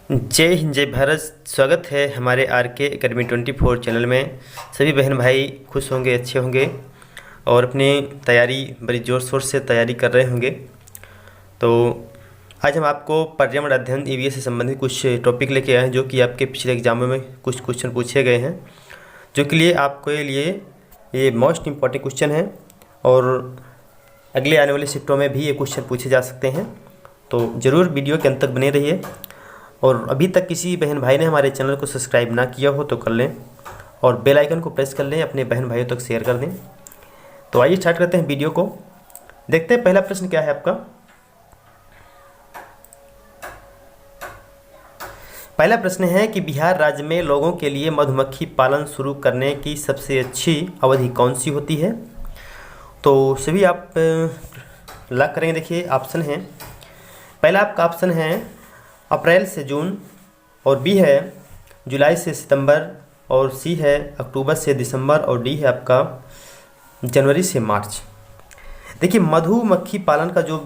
जय हिंद जय भारत। स्वागत है हमारे आर के अकेडमी 24 चैनल में। सभी बहन भाई खुश होंगे, अच्छे होंगे और अपनी तैयारी बड़ी ज़ोर शोर से तैयारी कर रहे होंगे। तो आज हम आपको पर्यावरण अध्ययन ईवीएस से संबंधित कुछ टॉपिक लेके आए हैं जो कि आपके पिछले एग्जामों में कुछ क्वेश्चन पूछे गए हैं, जो के लिए आपके लिए ये मोस्ट इम्पॉर्टेंट क्वेश्चन है और अगले आने वाले शिफ्टों में भी ये क्वेश्चन पूछे जा सकते हैं। तो ज़रूर वीडियो के अंत तक बने रहिए और अभी तक किसी बहन भाई ने हमारे चैनल को सब्सक्राइब ना किया हो तो कर लें और बेल आइकन को प्रेस कर लें, अपने बहन भाइयों तक शेयर कर दें। तो आइए स्टार्ट करते हैं वीडियो को। देखते हैं पहला प्रश्न क्या है आपका। पहला प्रश्न है कि बिहार राज्य में लोगों के लिए मधुमक्खी पालन शुरू करने की सबसे अच्छी अवधि कौन सी होती है। तो सभी आप लॉक करेंगे। देखिए ऑप्शन है, पहला आपका ऑप्शन है अप्रैल से जून, और बी है जुलाई से सितंबर, और सी है अक्टूबर से दिसंबर, और डी है आपका जनवरी से मार्च। देखिए मधुमक्खी पालन का जो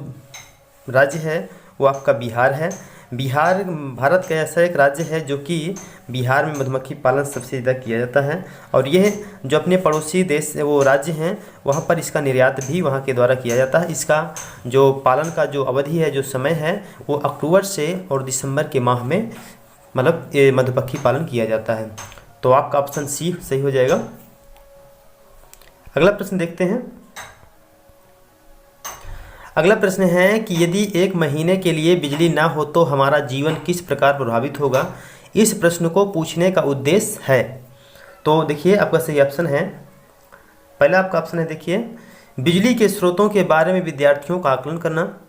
राज्य है वो आपका बिहार है। बिहार भारत का ऐसा एक राज्य है जो कि बिहार में मधुमक्खी पालन सबसे ज़्यादा किया जाता है, और यह जो अपने पड़ोसी देश वो राज्य हैं वहाँ पर इसका निर्यात भी वहाँ के द्वारा किया जाता है। इसका जो पालन का जो अवधि है, जो समय है, वो अक्टूबर से और दिसंबर के माह में मतलब ये मधुमक्खी पालन किया जाता है। तो आपका ऑप्शन सी सही हो जाएगा। अगला प्रश्न देखते हैं। अगला प्रश्न है कि यदि एक महीने के लिए बिजली ना हो तो हमारा जीवन किस प्रकार प्रभावित होगा। इस प्रश्न को पूछने का उद्देश्य है। तो देखिए आपका सही ऑप्शन है, पहला आपका ऑप्शन है देखिए बिजली के स्रोतों के बारे में विद्यार्थियों का आकलन करना,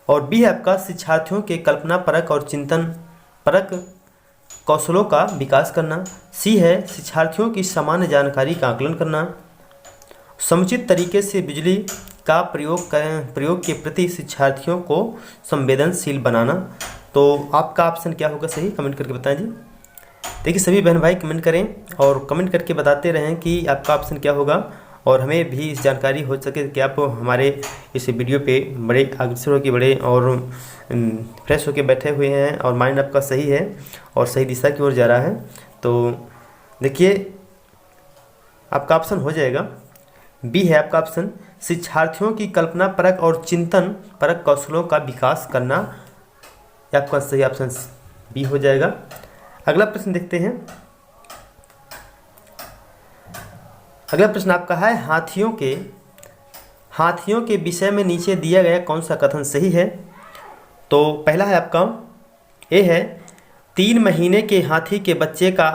और बी है आपका शिक्षार्थियों के कल्पना परक और चिंतन परक कौशलों का विकास करना, सी है शिक्षार्थियों की सामान्य जानकारी का आकलन करना, समुचित तरीके से बिजली का प्रयोग के प्रति शिक्षार्थियों को संवेदनशील बनाना। तो आपका ऑप्शन क्या होगा सही, कमेंट करके बताएं जी। देखिए सभी बहन भाई कमेंट करें और कमेंट करके बताते रहें कि आपका ऑप्शन क्या होगा, और हमें भी इस जानकारी हो सके कि आप हमारे इस वीडियो पे बड़े अग्रसर होकर बड़े और फ्रेश होकर बैठे हुए हैं और माइंड आपका सही है और सही दिशा की ओर जा रहा है। तो देखिए आपका ऑप्शन हो जाएगा बी है आपका ऑप्शन शिक्षार्थियों की कल्पना परक और चिंतन परक कौशलों का विकास करना। आपका सही ऑप्शन बी हो जाएगा। अगला प्रश्न देखते हैं। अगला प्रश्न आपका है हाथियों के विषय में नीचे दिया गया कौन सा कथन सही है। तो पहला है आपका ए है 3 महीने के हाथी के बच्चे का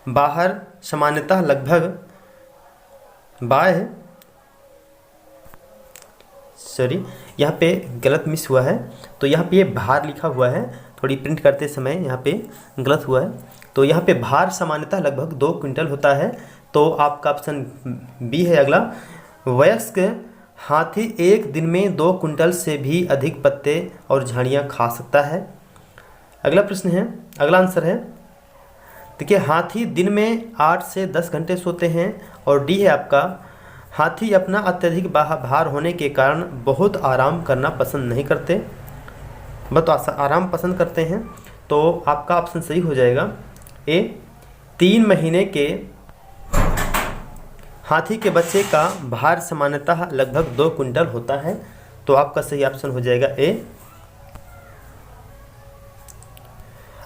बाहर सामान्यतः लगभग यहाँ पे गलत मिस हुआ है। तो यहाँ पे ये भार लिखा हुआ है, थोड़ी प्रिंट करते समय यहाँ पे गलत हुआ है। तो यहाँ पे भार सामान्यतः लगभग 2 क्विंटल होता है। तो आपका ऑप्शन बी है अगला वयस्क हाथी एक दिन में 2 क्विंटल से भी अधिक पत्ते और झाड़ियाँ खा सकता है। अगला प्रश्न है, अगला आंसर है देखिए हाथी दिन में 8 से 10 घंटे सोते हैं, और डी है आपका हाथी अपना अत्यधिक भार होने के कारण बहुत आराम करना पसंद नहीं करते, बहुत आराम पसंद करते हैं। तो आपका ऑप्शन सही हो जाएगा ए 3 महीने के हाथी के बच्चे का भार सामान्यतः लगभग 2 क्विंटल होता है। तो आपका सही ऑप्शन हो जाएगा ए।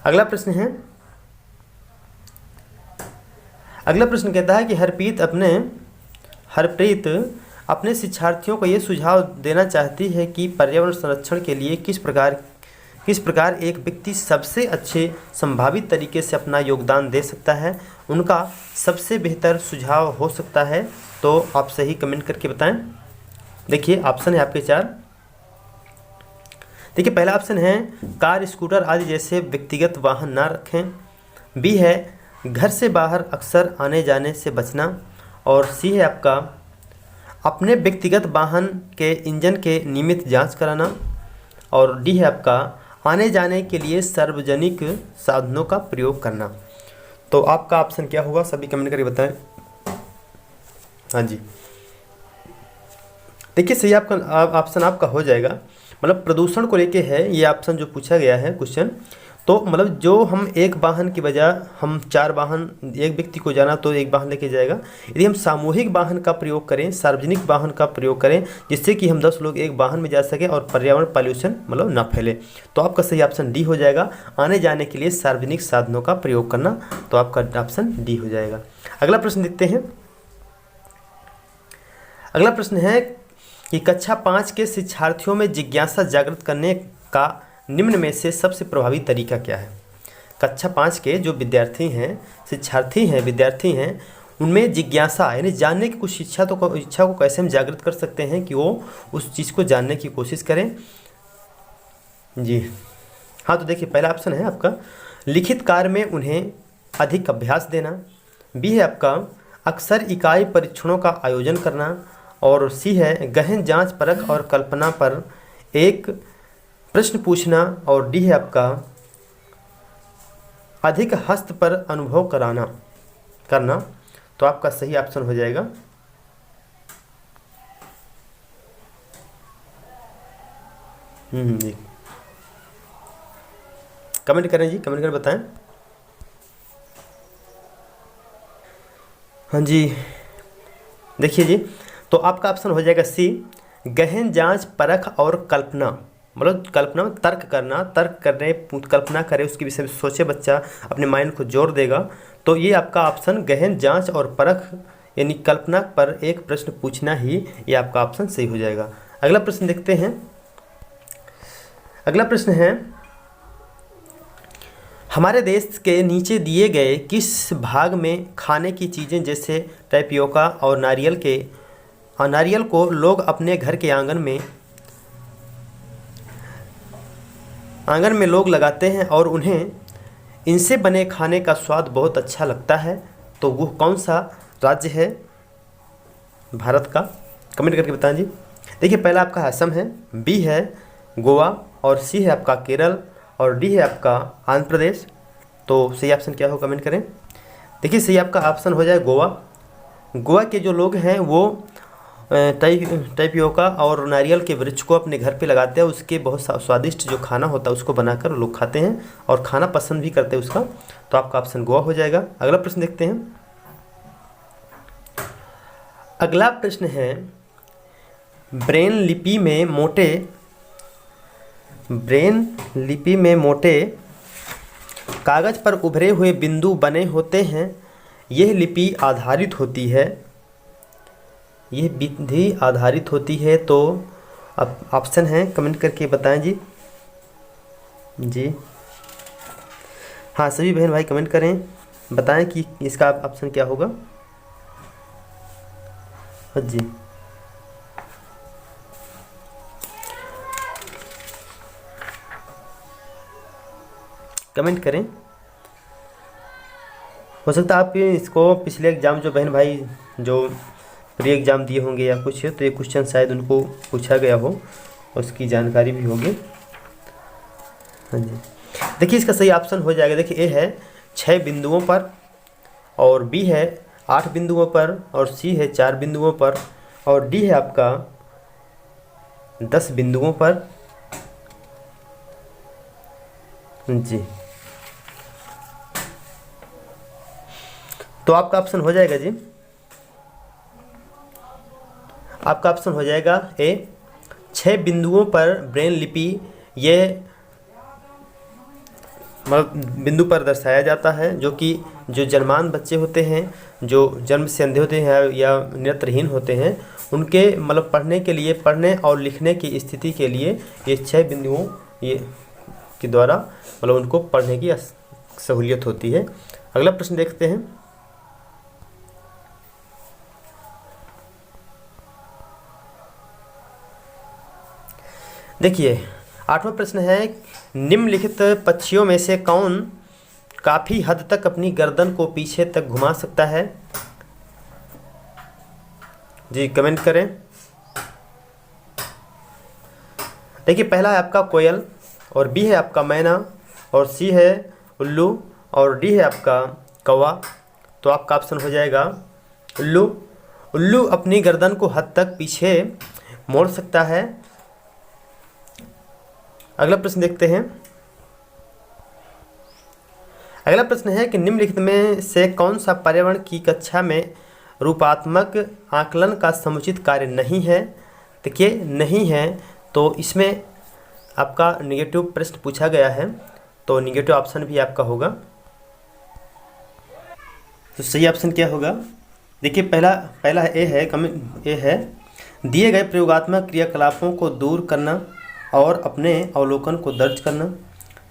अगला प्रश्न है, अगला प्रश्न कहता है कि हरप्रीत अपने शिक्षार्थियों को ये सुझाव देना चाहती है कि पर्यावरण संरक्षण के लिए किस प्रकार एक व्यक्ति सबसे अच्छे संभावित तरीके से अपना योगदान दे सकता है, उनका सबसे बेहतर सुझाव हो सकता है। तो आप सही कमेंट करके बताएं। देखिए ऑप्शन है आपके 4। देखिए पहला ऑप्शन है कार स्कूटर आदि जैसे व्यक्तिगत वाहन ना रखें, बी है घर से बाहर अक्सर आने जाने से बचना, और सी है आपका अपने व्यक्तिगत वाहन के इंजन के नियमित जांच कराना, और डी है आपका आने जाने के लिए सार्वजनिक साधनों का प्रयोग करना। तो आपका ऑप्शन क्या होगा सभी कमेंट करके बताएं। हाँ जी देखिए सही आपका ऑप्शन आपका हो जाएगा मतलब प्रदूषण को लेके है ये ऑप्शन जो पूछा गया है क्वेश्चन। तो मतलब जो हम एक वाहन की बजाय हम 4 वाहन, एक व्यक्ति को जाना तो एक वाहन लेके जाएगा, यदि हम सामूहिक वाहन का प्रयोग करें, सार्वजनिक वाहन का प्रयोग करें, जिससे कि हम 10 लोग एक वाहन में जा सके और पर्यावरण पॉल्यूशन मतलब ना फैले, तो आपका सही ऑप्शन डी हो जाएगा। आने जाने के लिए सार्वजनिक साधनों का प्रयोग करना, तो आपका ऑप्शन डी हो जाएगा। अगला प्रश्न देखते हैं। अगला प्रश्न है कि कक्षा 5 के शिक्षार्थियों में जिज्ञासा जागृत करने का निम्न में से सबसे प्रभावी तरीका क्या है। कक्षा 5 के जो विद्यार्थी हैं, शिक्षार्थी हैं, विद्यार्थी हैं, उनमें जिज्ञासा यानी जानने की कुछ इच्छा को कैसे हम जागृत कर सकते हैं कि वो उस चीज़ को जानने की कोशिश करें। जी हाँ, तो देखिए पहला ऑप्शन है आपका लिखित कार्य में उन्हें अधिक अभ्यास देना, बी है आपका अक्सर इकाई परीक्षणों का आयोजन करना, और सी है गहन जांच परख और कल्पना पर एक प्रश्न पूछना, और डी है आपका अधिक हस्त पर अनुभव करना। तो आपका सही ऑप्शन हो जाएगा जी। कमेंट करें जी, कमेंट कर बताएं। हाँ जी, देखिए जी, तो आपका ऑप्शन हो जाएगा सी गहन जांच परख और कल्पना, मतलब कल्पना में तर्क करना, कल्पना करे, उसके विषय में सोचे, बच्चा अपने माइंड को जोर देगा। तो ये आपका ऑप्शन गहन जांच और परख यानी कल्पना पर एक प्रश्न पूछना ही ये आपका ऑप्शन सही हो जाएगा। अगला प्रश्न देखते हैं। अगला प्रश्न है हमारे देश के नीचे दिए गए किस भाग में खाने की चीज़ें जैसे टैपियोका और नारियल को लोग अपने घर के आंगन में लोग लगाते हैं और उन्हें इनसे बने खाने का स्वाद बहुत अच्छा लगता है, तो वो कौन सा राज्य है भारत का? कमेंट करके बताएं जी। देखिए पहला आपका असम है, बी है गोवा, और सी है आपका केरल, और डी है आपका आंध्र प्रदेश। तो सही ऑप्शन क्या हो कमेंट करें। देखिए सही आपका ऑप्शन हो जाए गोवा। गोवा के जो लोग हैं वो टैपियोका और नारियल के वृक्ष को अपने घर पे लगाते हैं, उसके बहुत स्वादिष्ट जो खाना होता है उसको बनाकर लोग खाते हैं और खाना पसंद भी करते हैं उसका। तो आपका ऑप्शन गोवा हो जाएगा। अगला प्रश्न देखते हैं। अगला प्रश्न है ब्रेन लिपि में मोटे कागज पर उभरे हुए बिंदु बने होते हैं, यह लिपि आधारित होती है, यह विधि आधारित होती है। तो अब ऑप्शन है, कमेंट करके बताएं जी। जी हाँ, सभी बहन भाई कमेंट करें, बताएं कि इसका ऑप्शन क्या होगा। हाँ जी, कमेंट करें। हो सकता है आप इसको पिछले एग्ज़ाम जो बहन भाई जो प्री एग्ज़ाम दिए होंगे या कुछ, तो ये क्वेश्चन शायद उनको पूछा गया हो, उसकी जानकारी भी होगी। हाँ जी, देखिए इसका सही ऑप्शन हो जाएगा। देखिए ए है 6 बिंदुओं पर, और बी है 8 बिंदुओं पर, और सी है 4 बिंदुओं पर, और डी है आपका 10 बिंदुओं पर। जी, तो आपका ऑप्शन हो जाएगा जी, आपका ऑप्शन हो जाएगा ए 6 बिंदुओं पर ब्रेन लिपि ये बिंदु पर दर्शाया जाता है, जो कि जो जन्मान बच्चे होते हैं, जो जन्म से अंधे होते हैं या नेत्रहीन होते हैं, उनके मतलब पढ़ने और लिखने की स्थिति के लिए ये 6 बिंदुओं ये के द्वारा मतलब उनको पढ़ने की सहूलियत होती है। अगला प्रश्न देखते हैं। देखिए 8वां प्रश्न है निम्नलिखित पक्षियों में से कौन काफ़ी हद तक अपनी गर्दन को पीछे तक घुमा सकता है? जी कमेंट करें। देखिए पहला है आपका कोयल, और बी है आपका मैना, और सी है उल्लू, और डी है आपका कौवा। तो आपका ऑप्शन हो जाएगा उल्लू। उल्लू अपनी गर्दन को हद तक पीछे मोड़ सकता है। अगला प्रश्न देखते हैं। अगला प्रश्न है कि निम्नलिखित में से कौन सा पर्यावरण की कक्षा में रूपात्मक आकलन का समुचित कार्य नहीं है। देखिए नहीं है तो इसमें आपका निगेटिव प्रश्न पूछा गया है, तो निगेटिव ऑप्शन भी आपका होगा। तो सही ऑप्शन क्या होगा? देखिए पहला ए है, कमेंट ए है, दिए गए प्रयोगात्मक क्रियाकलापों को दूर करना और अपने अवलोकन को दर्ज करना।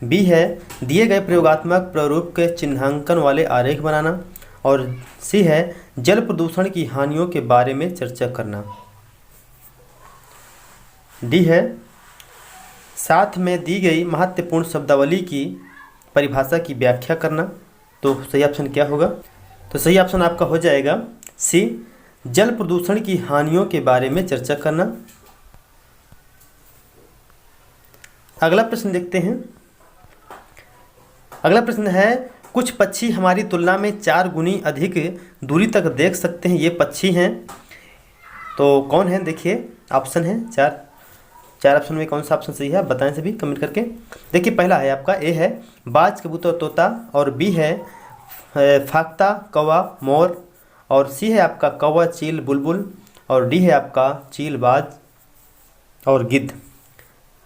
बी है, दिए गए प्रयोगात्मक प्रारूप के चिन्हांकन वाले आरेख बनाना। और सी है, जल प्रदूषण की हानियों के बारे में चर्चा करना। डी है, साथ में दी गई महत्वपूर्ण शब्दावली की परिभाषा की व्याख्या करना। तो सही ऑप्शन क्या होगा? तो सही ऑप्शन आपका हो जाएगा सी, जल प्रदूषण की हानियों के बारे में चर्चा करना। अगला प्रश्न देखते हैं। अगला प्रश्न है, कुछ पक्षी हमारी तुलना में 4 गुनी अधिक दूरी तक देख सकते हैं, ये पक्षी हैं। तो कौन है? देखिए ऑप्शन है चार ऑप्शन में कौन सा ऑप्शन सही है बताएं सभी कमेंट करके। देखिए पहला है आपका ए है बाज, कबूतर, तोता। और बी है फाख्ता, कौवा, मोर। और सी है आपका कौवा, चील, बुलबुल। और डी है आपका चील, बाज और गिद्ध।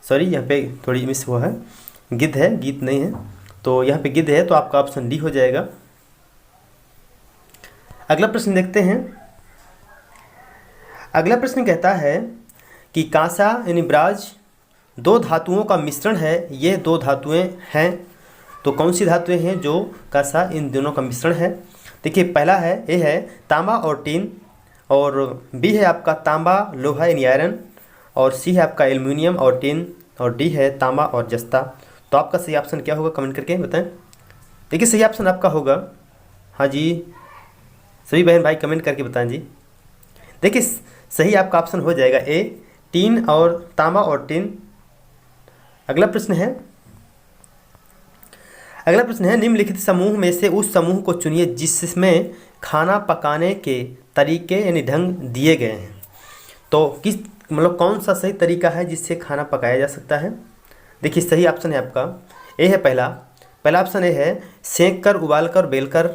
सॉरी यहाँ पे थोड़ी मिस हुआ है, गिद्ध है, गीत नहीं है। तो यहाँ पे गिद्ध है, तो आपका ऑप्शन डी हो जाएगा। अगला प्रश्न देखते हैं। अगला प्रश्न कहता है कि कांसा यानी ब्राज 2 धातुओं का मिश्रण है, ये 2 धातुएं हैं। तो कौन सी धातुएं हैं जो कांसा इन दोनों का मिश्रण है? देखिए पहला है ए है तांबा और टीन। और बी है आपका तांबा, लोहा यानी आयरन। और सी है आपका एल्युमिनियम और टिन। और डी है तांबा और जस्ता। तो आपका सही ऑप्शन क्या होगा कमेंट करके बताएं। देखिए सही ऑप्शन आपका होगा, हाँ जी सभी बहन भाई कमेंट करके बताएं जी। देखिए सही आपका ऑप्शन हो जाएगा ए, टीन और तांबा और टिन। अगला प्रश्न है निम्नलिखित समूह में से उस समूह को चुनिए जिसमें खाना पकाने के तरीके यानी ढंग दिए गए हैं। तो किस मतलब कौन सा सही तरीका है जिससे खाना पकाया जा सकता है? देखिए सही ऑप्शन है आपका ए है पहला ऑप्शन ए है सेंक कर, उबाल कर, बेल कर।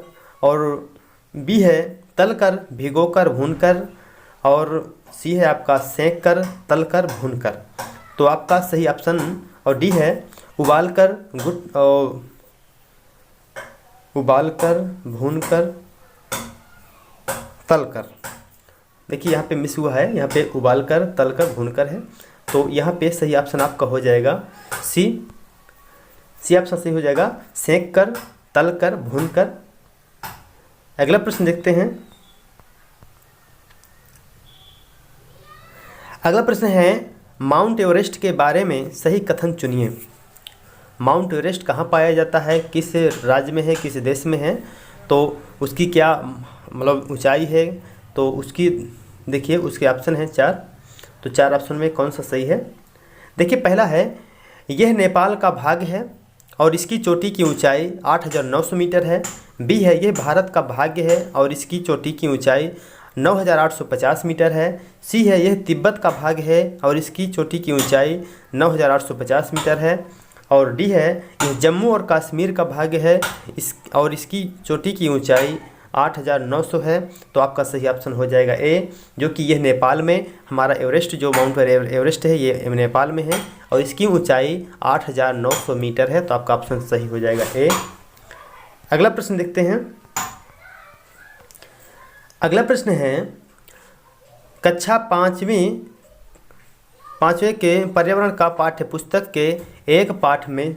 और बी है तल कर, भिगो कर, भून कर। और सी है आपका सेंक कर, तल कर, भून कर। तो आपका सही ऑप्शन और डी है उबाल कर, भून कर, तल कर। देखिए यहाँ पे मिस हुआ है, यहाँ पे उबाल कर, तल कर, भून कर है। तो यहाँ पे सही ऑप्शन आपका हो जाएगा सी ऑप्शन सही हो जाएगा, सेंक कर, तल कर, भून कर। अगला प्रश्न देखते हैं। अगला प्रश्न है माउंट एवरेस्ट के बारे में सही कथन चुनिए। माउंट एवरेस्ट कहाँ पाया जाता है, किस राज्य में है, किस देश में है, तो उसकी क्या मतलब ऊंचाई है। तो उसकी देखिए उसके ऑप्शन हैं 4। तो 4 ऑप्शन में कौन सा सही है? देखिए पहला है यह नेपाल का भाग है और इसकी चोटी की ऊंचाई 8,900 मीटर है। बी है यह भारत का भाग्य है और इसकी चोटी की ऊंचाई 9,850 मीटर है। सी है यह तिब्बत का भाग है और इसकी चोटी की ऊंचाई 9,850 मीटर है। और डी है यह जम्मू और कश्मीर का भाग है और इसकी चोटी की ऊंचाई 8,900 है। तो आपका सही ऑप्शन हो जाएगा ए, जो कि यह नेपाल में हमारा एवरेस्ट जो माउंट एवरेस्ट है ये नेपाल में है और इसकी ऊंचाई 8,900 मीटर है। तो आपका ऑप्शन सही हो जाएगा ए। अगला प्रश्न देखते हैं। अगला प्रश्न है कक्षा पाँचवें के पर्यावरण का पाठ्य पुस्तक के एक पाठ में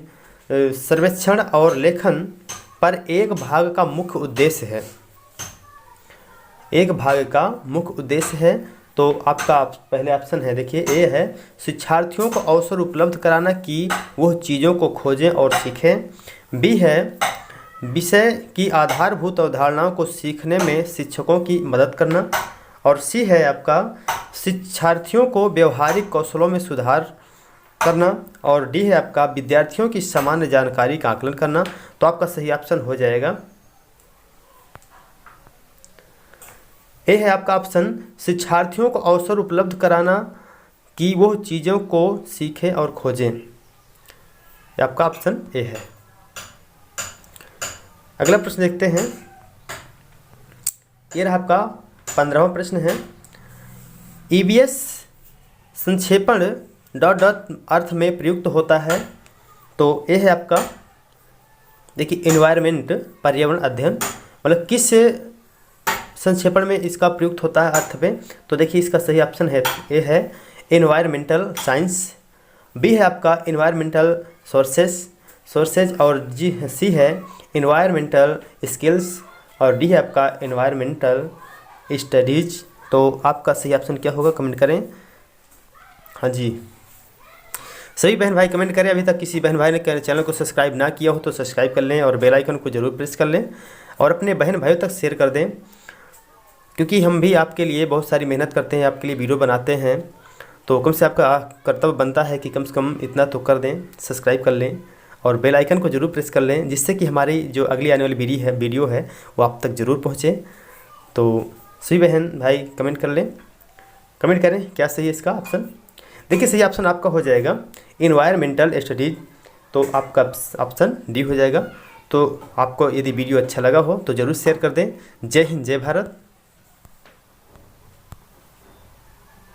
सर्वेक्षण और लेखन पर एक भाग का मुख्य उद्देश्य है। एक भाग का मुख्य उद्देश्य है। तो आपका पहले ऑप्शन है देखिए ए है शिक्षार्थियों को अवसर उपलब्ध कराना कि वह चीज़ों को खोजें और सीखें। बी है विषय की आधारभूत अवधारणाओं को सीखने में शिक्षकों की मदद करना। और सी है आपका शिक्षार्थियों को व्यवहारिक कौशलों में सुधार करना। और डी है आपका विद्यार्थियों की सामान्य जानकारी का आकलन करना। तो आपका सही ऑप्शन हो जाएगा ए है आपका ऑप्शन शिक्षार्थियों को अवसर उपलब्ध कराना कि वो चीज़ों को सीखें और खोजें। ये आपका ऑप्शन ए है। अगला प्रश्न देखते हैं। ये रहा आपका 15वां प्रश्न है। ईवीएस संक्षेपण डॉट डॉट अर्थ में प्रयुक्त होता है। तो ये है आपका, देखिए, एनवायरनमेंट, पर्यावरण अध्ययन, मतलब किस संक्षेपण में इसका प्रयुक्त होता है अर्थ में। तो देखिए इसका सही ऑप्शन है, ए है एनवायरमेंटल साइंस, बी है आपका एनवायरमेंटल सोर्सेज और सी है एनवायरमेंटल स्किल्स और डी है आपका एनवायरमेंटल स्टडीज। तो आपका सही ऑप्शन क्या होगा, कमेंट करें। हाँ जी, सभी बहन भाई कमेंट करें। अभी तक किसी बहन भाई ने चैनल को सब्सक्राइब ना किया हो तो सब्सक्राइब कर लें और बेल आइकन को जरूर प्रेस कर लें और अपने बहन भाइयों तक शेयर कर दें, क्योंकि हम भी आपके लिए बहुत सारी मेहनत करते हैं, आपके लिए वीडियो बनाते हैं। तो कम से आपका कर्तव्य बनता है कि कम से कम इतना तो कर दें, सब्सक्राइब कर लें और बेल आइकन को जरूर प्रेस कर लें, जिससे कि हमारी जो अगली आने वाली वीडियो है वो आप तक ज़रूर पहुँचे। तो सभी बहन भाई कमेंट कर लें, कमेंट करें क्या सही है इसका ऑप्शन। देखिए सही ऑप्शन आपका हो जाएगा इन्वायरमेंटल स्टडीज, तो आपका ऑप्शन डी हो जाएगा। तो आपको यदि वीडियो अच्छा लगा हो तो ज़रूर शेयर कर दें। जय हिंद, जय भारत।